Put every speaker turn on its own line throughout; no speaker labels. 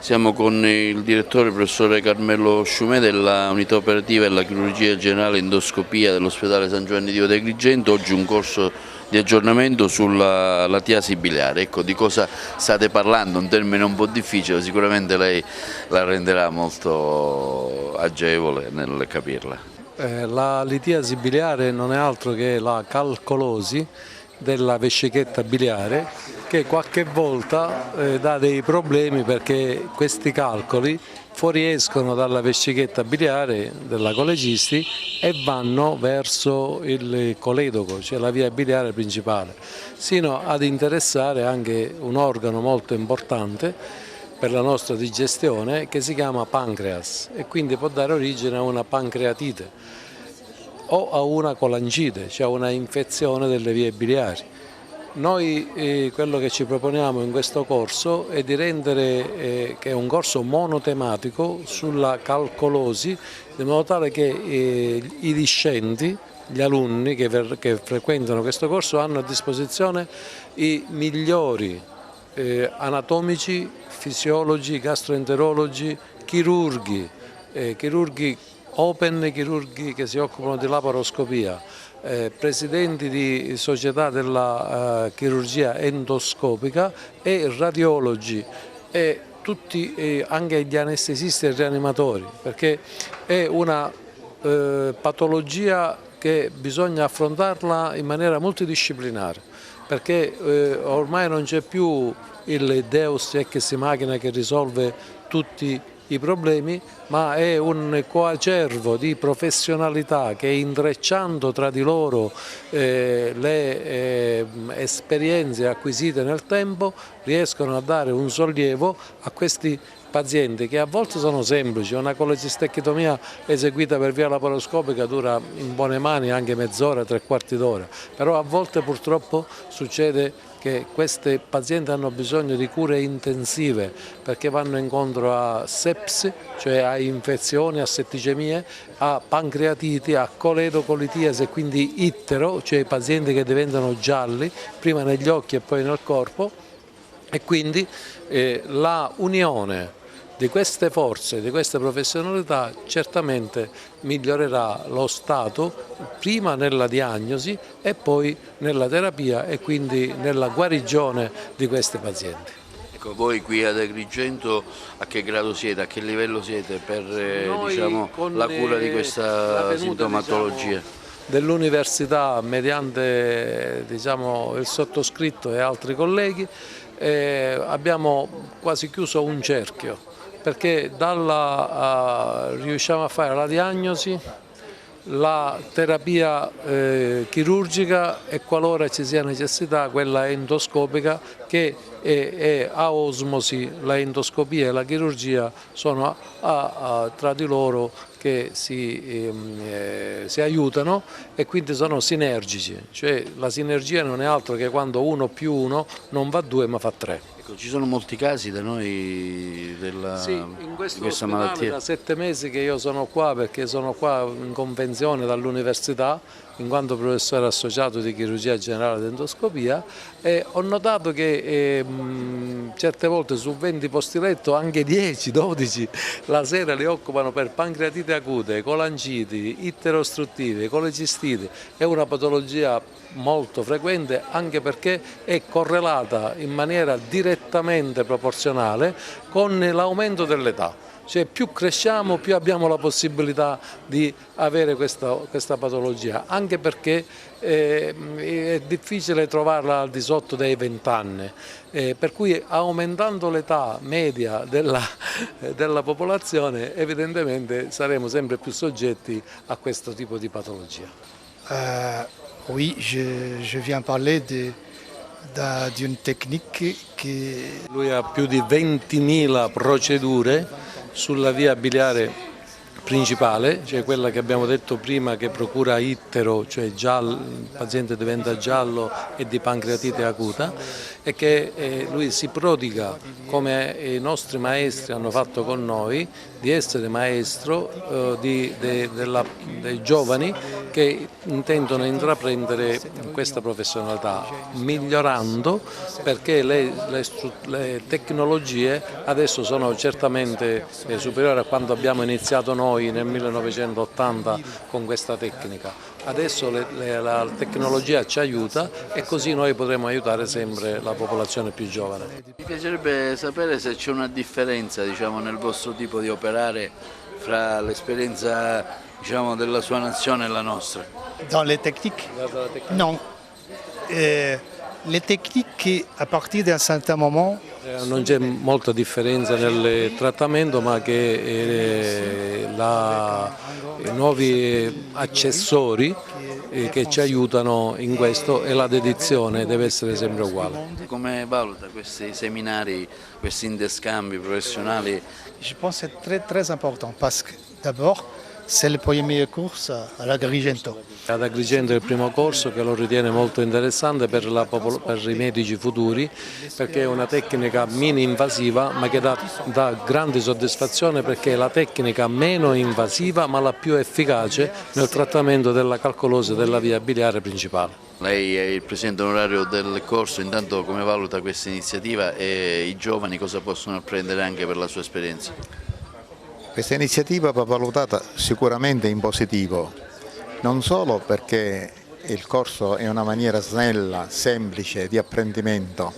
Siamo con il direttore professore Carmelo Sciumè della unità operativa della chirurgia generale endoscopia dell'ospedale San Giovanni Dio di Agrigento. Oggi un corso di aggiornamento sulla latiasi biliare. Ecco, di cosa state parlando? Un termine un po' difficile, sicuramente lei la renderà molto agevole nel capirla.
La litiasi biliare non è altro che la calcolosi della vescichetta biliare che qualche volta dà dei problemi perché questi calcoli fuoriescono dalla vescichetta biliare della colecisti e vanno verso il coledoco, cioè la via biliare principale, sino ad interessare anche un organo molto importante per la nostra digestione che si chiama pancreas e quindi può dare origine a una pancreatite o a una colangite, cioè una infezione delle vie biliari. Noi quello che ci proponiamo in questo corso è di rendere che è un corso monotematico sulla calcolosi, in modo tale che i discenti, gli alunni che frequentano questo corso hanno a disposizione i migliori anatomici, fisiologi, gastroenterologi, chirurghi open, chirurghi che si occupano di laparoscopia, presidenti di società della chirurgia endoscopica e radiologi e tutti anche gli anestesisti e rianimatori, perché è una patologia che bisogna affrontarla in maniera multidisciplinare, perché ormai non c'è più il Deus ex machina che risolve tutti i problemi, ma è un coacervo di professionalità che, intrecciando tra di loro le esperienze acquisite nel tempo, riescono a dare un sollievo a questi pazienti che a volte sono semplici. Una colecistectomia eseguita per via laparoscopica dura in buone mani anche mezz'ora, tre quarti d'ora, però a volte purtroppo succede che questi pazienti hanno bisogno di cure intensive perché vanno incontro a sepsi, cioè a infezioni, a setticemie, a pancreatiti, a coledocolitiasi e quindi ittero, cioè i pazienti che diventano gialli, prima negli occhi e poi nel corpo, e quindi la unione di queste forze, di queste professionalità certamente migliorerà lo stato prima nella diagnosi e poi nella terapia e quindi nella guarigione di questi pazienti.
Ecco, voi qui ad Agrigento a che grado siete, a che livello siete per diciamo, la cura di questa sintomatologia?
Dell'università mediante il sottoscritto e altri colleghi abbiamo quasi chiuso un cerchio, perché riusciamo a fare la diagnosi, la terapia chirurgica e, qualora ci sia necessità, quella endoscopica, che è a osmosi. La endoscopia e la chirurgia sono tra di loro che si aiutano e quindi sono sinergici, cioè la sinergia non è altro che quando 1 più 1 non fa 2 ma fa 3.
Ecco, ci sono molti casi da noi
Sì, in
di questa malattia.
Da 7 mesi che io sono qua, perché sono qua in convenzione dall'università, in quanto professore associato di chirurgia generale ed endoscopia, e ho notato che certe volte su 20 posti letto anche 10, 12 la sera li occupano per pancreatite acute, colangiti, itterostruttive, colecistiti. È una patologia molto frequente anche perché è correlata in maniera direttamente proporzionale con l'aumento dell'età. Cioè più cresciamo più abbiamo la possibilità di avere questa patologia, anche perché è difficile trovarla al di sotto dei 20 anni, per cui aumentando l'età media della popolazione evidentemente saremo sempre più soggetti a questo tipo di patologia.
Oui, je viens parler d'une technique
Lui ha più di 20.000 procedure sulla via biliare principale, cioè quella che abbiamo detto prima che procura ittero, cioè il paziente diventa giallo e di pancreatite acuta, e che lui si prodiga, come i nostri maestri hanno fatto con noi, di essere maestro dei giovani che intendono intraprendere questa professionalità, migliorando, perché le tecnologie adesso sono certamente superiori a quando abbiamo iniziato noi nel 1980 con questa tecnica. Adesso la tecnologia ci aiuta e così noi potremo aiutare sempre la popolazione più giovane.
Mi piacerebbe sapere se c'è una differenza, diciamo, nel vostro tipo di operare fra l'esperienza, diciamo, della sua nazione e la nostra.
Dans les techniques? Non. Les techniques, à partir d'un certain moment,
Non c'è molta differenza nel trattamento, ma che i nuovi accessori che ci aiutano in questo, e la dedizione deve essere sempre uguale.
Come valuta questi seminari, questi interscambi professionali?
je pense que c'est très très important parce que d'abord, c'est le premier cours à l'Agrigento.
Ad Agrigento è il primo corso, che lo ritiene molto interessante per i medici futuri, perché è una tecnica mini-invasiva ma che dà grande soddisfazione, perché è la tecnica meno invasiva ma la più efficace nel trattamento della calcolosi della via biliare principale.
Lei è il presidente onorario del corso, intanto come valuta questa iniziativa e i giovani cosa possono apprendere anche per la sua esperienza?
Questa iniziativa va valutata sicuramente in positivo, non solo perché il corso è una maniera snella, semplice di apprendimento,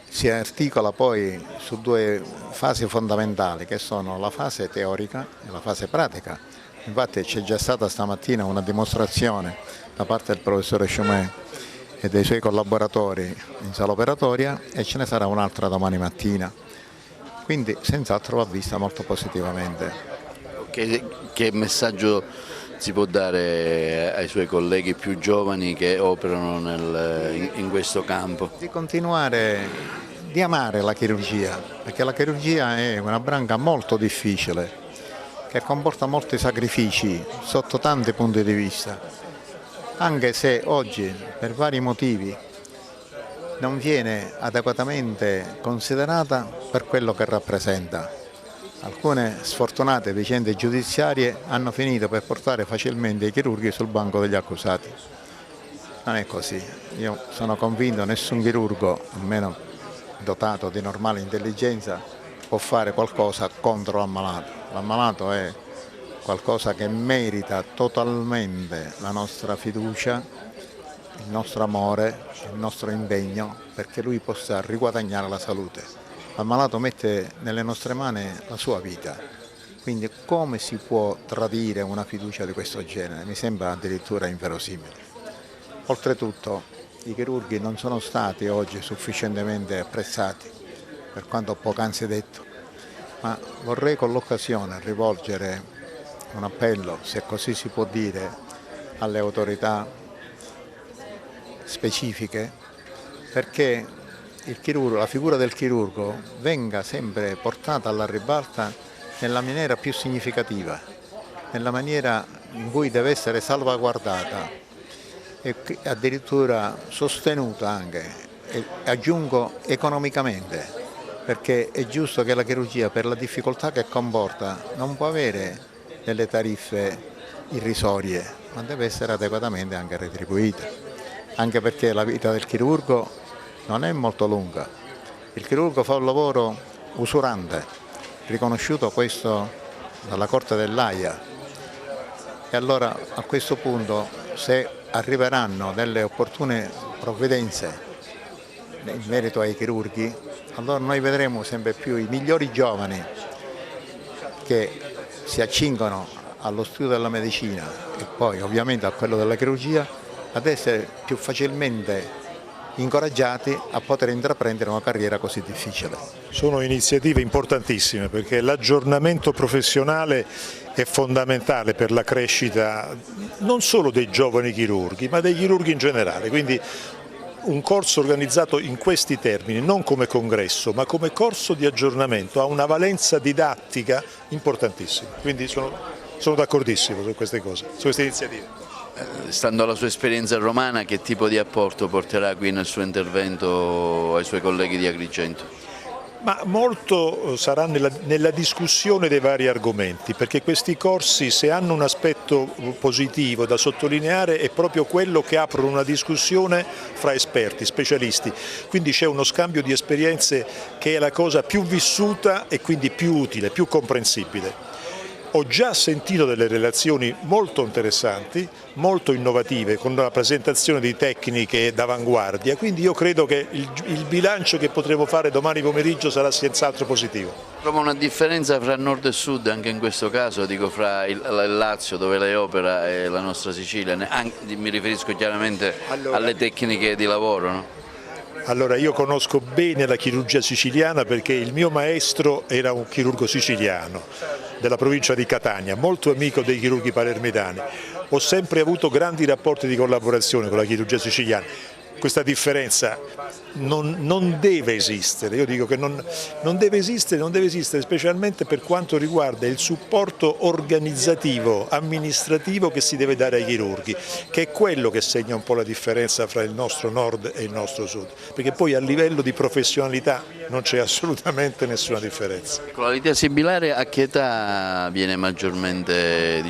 si articola poi su due fasi fondamentali che sono la fase teorica e la fase pratica. Infatti c'è già stata stamattina una dimostrazione da parte del professore Choumet e dei suoi collaboratori in sala operatoria e ce ne sarà un'altra domani mattina. Quindi senz'altro va vista molto positivamente.
Che messaggio si può dare ai suoi colleghi più giovani che operano in questo campo?
Di continuare, di amare la chirurgia, perché la chirurgia è una branca molto difficile, che comporta molti sacrifici sotto tanti punti di vista, anche se oggi per vari motivi non viene adeguatamente considerata per quello che rappresenta. Alcune sfortunate vicende giudiziarie hanno finito per portare facilmente i chirurghi sul banco degli accusati. Non è così. Io sono convinto che nessun chirurgo, almeno dotato di normale intelligenza, può fare qualcosa contro l'ammalato. L'ammalato è qualcosa che merita totalmente la nostra fiducia, il nostro amore, il nostro impegno, perché lui possa riguadagnare la salute. L'ammalato mette nelle nostre mani la sua vita, quindi come si può tradire una fiducia di questo genere? Mi sembra addirittura inverosimile. Oltretutto i chirurghi non sono stati oggi sufficientemente apprezzati, per quanto poc'anzi detto, ma vorrei con l'occasione rivolgere un appello, se così si può dire, alle autorità specifiche, perché la figura del chirurgo venga sempre portata alla ribalta nella maniera più significativa, nella maniera in cui deve essere salvaguardata e addirittura sostenuta anche, e aggiungo economicamente, perché è giusto che la chirurgia, per la difficoltà che comporta, non può avere delle tariffe irrisorie, ma deve essere adeguatamente anche retribuita. Anche perché la vita del chirurgo non è molto lunga. Il chirurgo fa un lavoro usurante, riconosciuto questo dalla Corte dell'Aia. E allora a questo punto, se arriveranno delle opportune provvidenze in merito ai chirurghi, allora noi vedremo sempre più i migliori giovani che si accingono allo studio della medicina e poi ovviamente a quello della chirurgia, ad essere più facilmente incoraggiati a poter intraprendere una carriera così difficile.
Sono iniziative importantissime perché l'aggiornamento professionale è fondamentale per la crescita non solo dei giovani chirurghi ma dei chirurghi in generale, quindi un corso organizzato in questi termini, non come congresso, ma come corso di aggiornamento, ha una valenza didattica importantissima. Quindi sono d'accordissimo su queste cose, su queste iniziative.
Stando alla sua esperienza romana, che tipo di apporto porterà qui nel suo intervento ai suoi colleghi di Agrigento?
Ma molto sarà nella discussione dei vari argomenti, perché questi corsi, se hanno un aspetto positivo da sottolineare, è proprio quello che aprono una discussione fra esperti, specialisti, quindi c'è uno scambio di esperienze che è la cosa più vissuta e quindi più utile, più comprensibile. Ho già sentito delle relazioni molto interessanti, molto innovative, con la presentazione di tecniche d'avanguardia, quindi io credo che il bilancio che potremo fare domani pomeriggio sarà senz'altro positivo.
Trova una differenza fra nord e sud anche in questo caso, dico fra il Lazio dove lei opera e la nostra Sicilia, mi riferisco chiaramente alle tecniche di lavoro, no?
Allora, io conosco bene la chirurgia siciliana perché il mio maestro era un chirurgo siciliano della provincia di Catania, molto amico dei chirurghi palermitani. Ho sempre avuto grandi rapporti di collaborazione con la chirurgia siciliana. Questa differenza non deve esistere, io dico che non deve esistere specialmente per quanto riguarda il supporto organizzativo, amministrativo che si deve dare ai chirurghi, che è quello che segna un po' la differenza fra il nostro nord e il nostro sud, perché poi a livello di professionalità non c'è assolutamente nessuna differenza.
Con la litiasi bilare a che età viene maggiormente,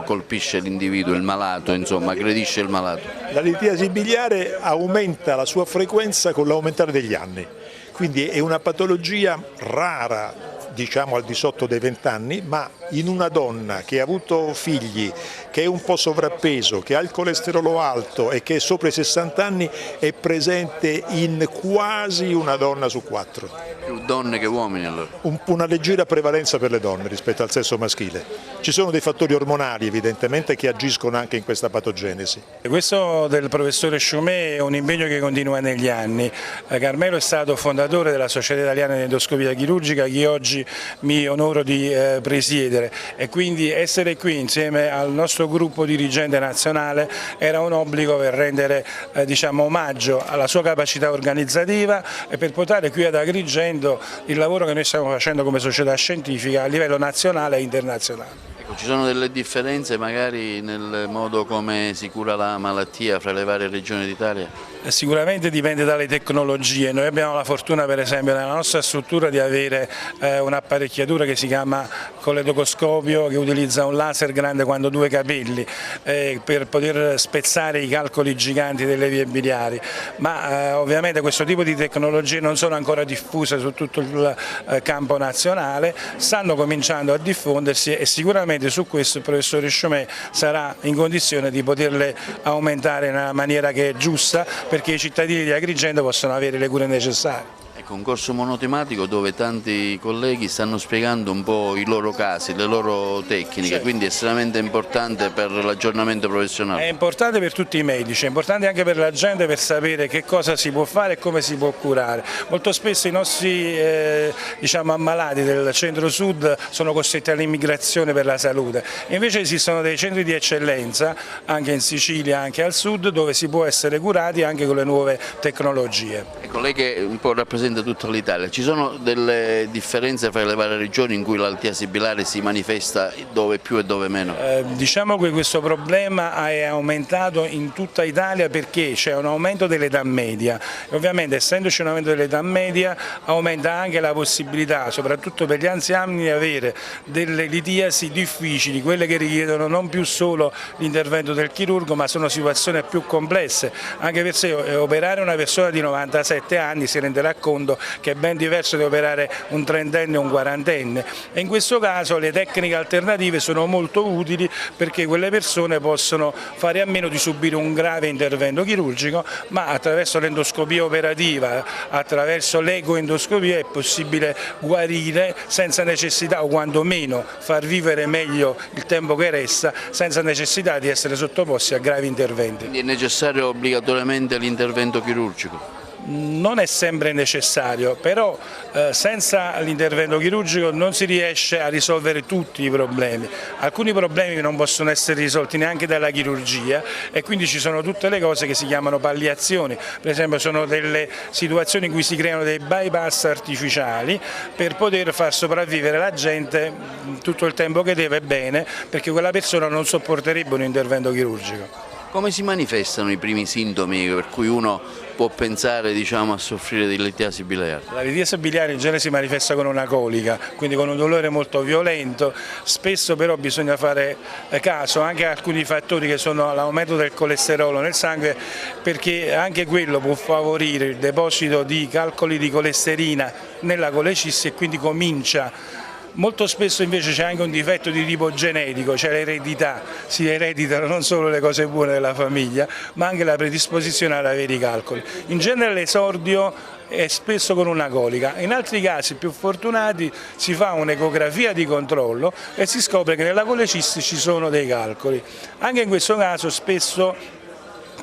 colpisce l'individuo, il malato, insomma, aggredisce il malato?
La litiasi biliare aumenta la sua frequenza con l'aumentare degli anni, quindi è una patologia rara, diciamo al di sotto dei 20 anni, ma in una donna che ha avuto figli, che è un po' sovrappeso, che ha il colesterolo alto e che è sopra i 60 anni, è presente in quasi una donna su 4.
Più donne che uomini allora?
Una leggera prevalenza per le donne rispetto al sesso maschile. Ci sono dei fattori ormonali evidentemente che agiscono anche in questa patogenesi.
Questo del professore Choumet è un impegno che continua negli anni. Carmelo è stato fondatore della Società Italiana di Endoscopia Chirurgica che oggi mi onoro di presiedere, e quindi essere qui insieme al nostro gruppo dirigente nazionale era un obbligo per rendere omaggio alla sua capacità organizzativa e per portare qui ad Agrigento il lavoro che noi stiamo facendo come società scientifica a livello nazionale e internazionale.
Ci sono delle differenze magari nel modo come si cura la malattia fra le varie regioni d'Italia?
Sicuramente dipende dalle tecnologie. Noi abbiamo la fortuna per esempio nella nostra struttura di avere un'apparecchiatura che si chiama coledocoscopio, che utilizza un laser grande quanto 2 capelli per poter spezzare i calcoli giganti delle vie biliari, ma ovviamente questo tipo di tecnologie non sono ancora diffuse su tutto il campo nazionale, stanno cominciando a diffondersi e sicuramente su questo il professore Choumet sarà in condizione di poterle aumentare nella maniera che è giusta, perché i cittadini di Agrigento possono avere le cure necessarie.
Ecco, un corso monotematico dove tanti colleghi stanno spiegando un po' i loro casi, le loro tecniche, certo. Quindi è estremamente importante per l'aggiornamento professionale.
È importante per tutti i medici, è importante anche per la gente per sapere che cosa si può fare e come si può curare. Molto spesso i nostri ammalati del centro-sud sono costretti all'immigrazione per la salute, invece esistono dei centri di eccellenza anche in Sicilia, anche al sud, dove si può essere curati anche con le nuove tecnologie.
Ecco, lei che un po' rappresenta tutta l'Italia, ci sono delle differenze fra le varie regioni in cui la litiasi bilare si manifesta dove più e dove meno?
Diciamo che questo problema è aumentato in tutta Italia perché c'è un aumento dell'età media e ovviamente essendoci un aumento dell'età media aumenta anche la possibilità, soprattutto per gli anziani, di avere delle litiasi difficili, quelle che richiedono non più solo l'intervento del chirurgo ma sono situazioni più complesse, anche per se operare una persona di 97 anni si renderà conto che è ben diverso di operare un trentenne o un quarantenne, e in questo caso le tecniche alternative sono molto utili perché quelle persone possono fare a meno di subire un grave intervento chirurgico, ma attraverso l'endoscopia operativa, attraverso l'ecoendoscopia è possibile guarire senza necessità, o quantomeno far vivere meglio il tempo che resta, senza necessità di essere sottoposti a gravi interventi.
Quindi è necessario obbligatoriamente l'intervento chirurgico?
non è sempre necessario, però senza l'intervento chirurgico non si riesce a risolvere tutti i problemi. Alcuni problemi non possono essere risolti neanche dalla chirurgia e quindi ci sono tutte le cose che si chiamano palliazioni, per esempio sono delle situazioni in cui si creano dei bypass artificiali per poter far sopravvivere la gente tutto il tempo che deve bene, perché quella persona non sopporterebbe un intervento chirurgico.
Come si manifestano i primi sintomi per cui uno può pensare, diciamo, a soffrire di litiasi biliare?
La litiasi biliare in genere si manifesta con una colica, quindi con un dolore molto violento, spesso però bisogna fare caso anche a alcuni fattori che sono l'aumento del colesterolo nel sangue, perché anche quello può favorire il deposito di calcoli di colesterina nella colecissi e quindi comincia. Molto spesso invece c'è anche un difetto di tipo genetico, c'è l'eredità, si ereditano non solo le cose buone della famiglia ma anche la predisposizione ad avere i calcoli. In genere l'esordio è spesso con una colica, in altri casi più fortunati si fa un'ecografia di controllo e si scopre che nella colecissi ci sono dei calcoli. Anche in questo caso spesso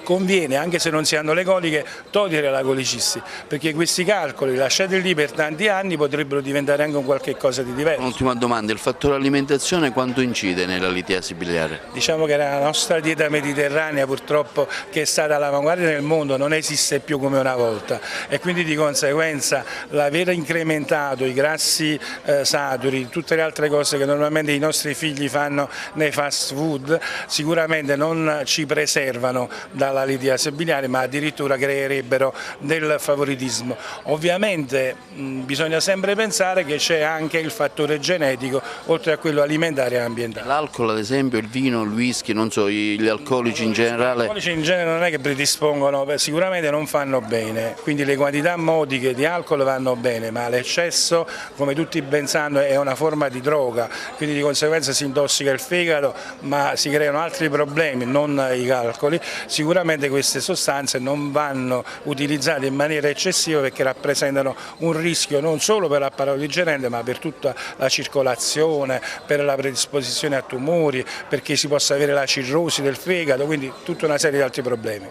conviene, anche se non si hanno le coliche, togliere la colecissi, perché questi calcoli lasciati lì per tanti anni potrebbero diventare anche un qualche cosa di diverso.
Un'ultima domanda, il fattore alimentazione quanto incide nella litiasi biliare?
Diciamo che la nostra dieta mediterranea purtroppo, che è stata all'avanguardia nel mondo, non esiste più come una volta e quindi di conseguenza l'aver incrementato i grassi saturi, tutte le altre cose che normalmente i nostri figli fanno nei fast food sicuramente non ci preservano dalla litiasi biliare, ma addirittura creerebbero del favoritismo. Ovviamente bisogna sempre pensare che c'è anche il fattore genetico oltre a quello alimentare e ambientale.
L'alcol ad esempio, il vino, il whisky, non so, gli alcolici in generale?
Gli alcolici in genere non è che predispongono, sicuramente non fanno bene, quindi le quantità modiche di alcol vanno bene, ma l'eccesso, come tutti ben sanno, è una forma di droga, quindi di conseguenza si intossica il fegato, ma si creano altri problemi, non i calcoli. Sicuramente queste sostanze non vanno utilizzate in maniera eccessiva perché rappresentano un rischio non solo per l'apparato digerente ma per tutta la circolazione, per la predisposizione a tumori, perché si possa avere la cirrosi del fegato, quindi tutta una serie di altri problemi.